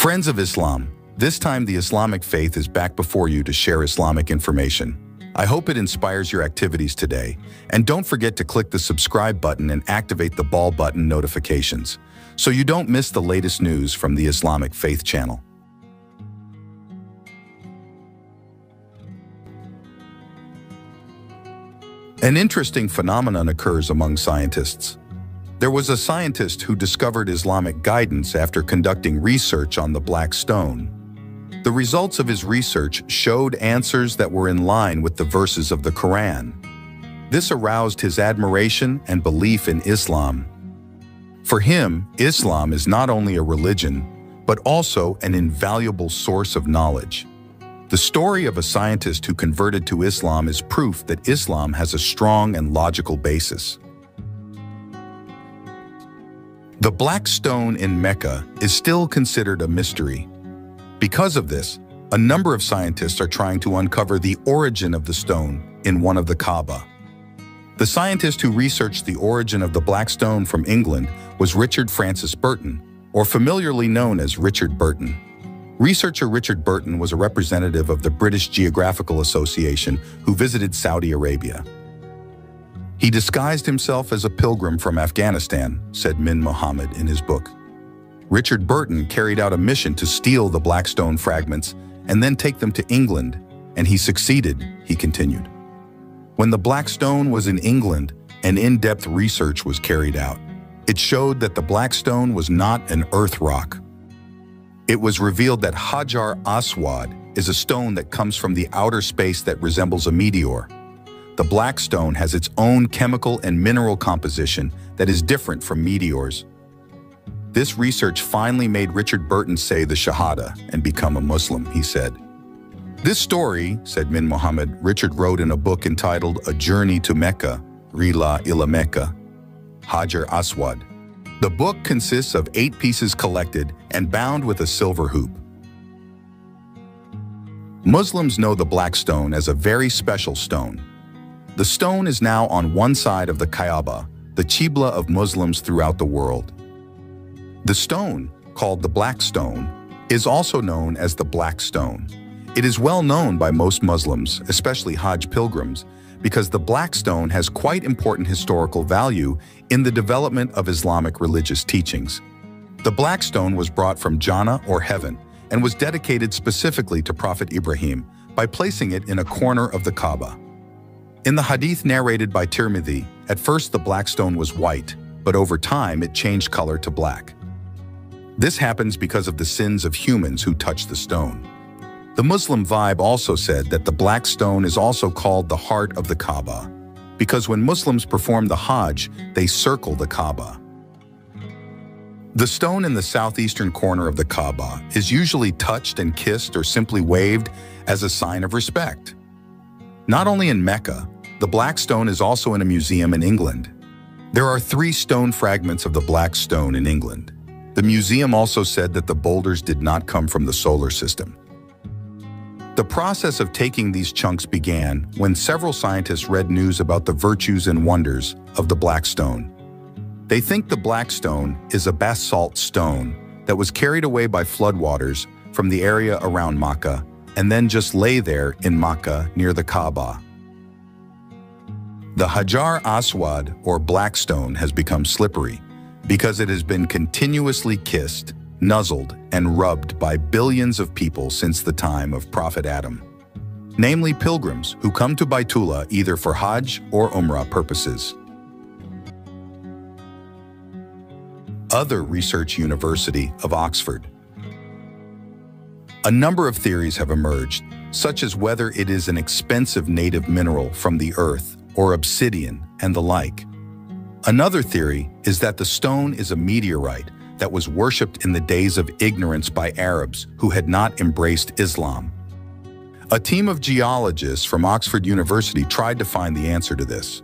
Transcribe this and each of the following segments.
Friends of Islam, this time the Islamic faith is back before you to share Islamic information. I hope it inspires your activities today, and don't forget to click the subscribe button and activate the bell button notifications so you don't miss the latest news from the Islamic Faith channel. An interesting phenomenon occurs among scientists. There was a scientist who discovered Islamic guidance after conducting research on the Black Stone. The results of his research showed answers that were in line with the verses of the Quran. This aroused his admiration and belief in Islam. For him, Islam is not only a religion, but also an invaluable source of knowledge. The story of a scientist who converted to Islam is proof that Islam has a strong and logical basis. The Black Stone in Mecca is still considered a mystery. Because of this, a number of scientists are trying to uncover the origin of the stone in one of the Kaaba. The scientist who researched the origin of the Black Stone from England was Richard Francis Burton, or familiarly known as Richard Burton. Researcher Richard Burton was a representative of the British Geographical Association who visited Saudi Arabia. He disguised himself as a pilgrim from Afghanistan, said Min Muhammad in his book. Richard Burton carried out a mission to steal the Black Stone fragments and then take them to England, and he succeeded, he continued. When the Black Stone was in England, an in-depth research was carried out. It showed that the Black Stone was not an earth rock. It was revealed that Hajar Aswad is a stone that comes from the outer space that resembles a meteor. The Black Stone has its own chemical and mineral composition that is different from meteors. This research finally made Richard Burton say the Shahada and become a Muslim, he said. This story, said Min Muhammad, Richard wrote in a book entitled A Journey to Mecca, Rila ila Mecca, Hajar Aswad. The book consists of 8 pieces collected and bound with a silver hoop. Muslims know the Black Stone as a very special stone. The stone is now on one side of the Kaaba, the Qibla of Muslims throughout the world. The stone, called the Black Stone, is also known as the Black Stone. It is well known by most Muslims, especially Hajj pilgrims, because the Black Stone has quite important historical value in the development of Islamic religious teachings. The Black Stone was brought from Jannah or heaven and was dedicated specifically to Prophet Ibrahim by placing it in a corner of the Kaaba. In the hadith narrated by Tirmidhi, at first the Black Stone was white, but over time it changed color to black. This happens because of the sins of humans who touch the stone. The Muslim vibe also said that the Black Stone is also called the heart of the Kaaba, because when Muslims perform the Hajj, they circle the Kaaba. The stone in the southeastern corner of the Kaaba is usually touched and kissed or simply waved as a sign of respect. Not only in Mecca, the Black Stone is also in a museum in England. There are 3 stone fragments of the Black Stone in England. The museum also said that the boulders did not come from the solar system. The process of taking these chunks began when several scientists read news about the virtues and wonders of the Black Stone. They think the Black Stone is a basalt stone that was carried away by floodwaters from the area around Makkah and then just lay there in Makkah near the Kaaba. The Hajar Aswad, or Black Stone, has become slippery because it has been continuously kissed, nuzzled, and rubbed by billions of people since the time of Prophet Adam, namely pilgrims who come to Baitullah either for Hajj or Umrah purposes. Other Research University of Oxford. A number of theories have emerged, such as whether it is an expensive native mineral from the earth or obsidian and the like. Another theory is that the stone is a meteorite that was worshipped in the days of ignorance by Arabs who had not embraced Islam. A team of geologists from Oxford University tried to find the answer to this.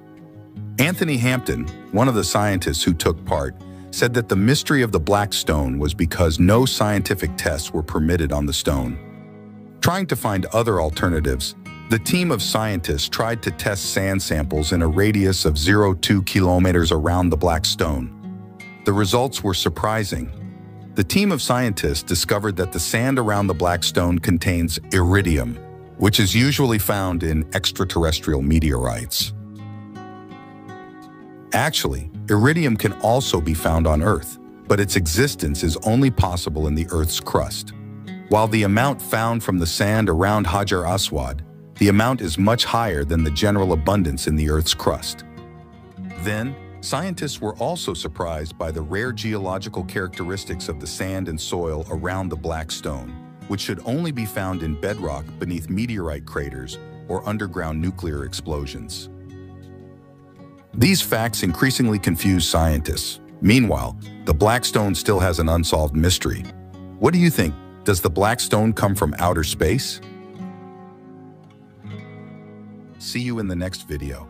Anthony Hampton, one of the scientists who took part, said that the mystery of the Black Stone was because no scientific tests were permitted on the stone. Trying to find other alternatives, the team of scientists tried to test sand samples in a radius of 0.2 kilometers around the Black Stone. The results were surprising. The team of scientists discovered that the sand around the black stone contains iridium, which is usually found in extraterrestrial meteorites. Actually, iridium can also be found on Earth, but its existence is only possible in the Earth's crust. While the amount found from the sand around Hajar Aswad, the amount is much higher than the general abundance in the Earth's crust. Then, scientists were also surprised by the rare geological characteristics of the sand and soil around the black stone, which should only be found in bedrock beneath meteorite craters or underground nuclear explosions. These facts increasingly confuse scientists. Meanwhile, the black stone still has an unsolved mystery. What do you think? Does the black stone come from outer space? See you in the next video.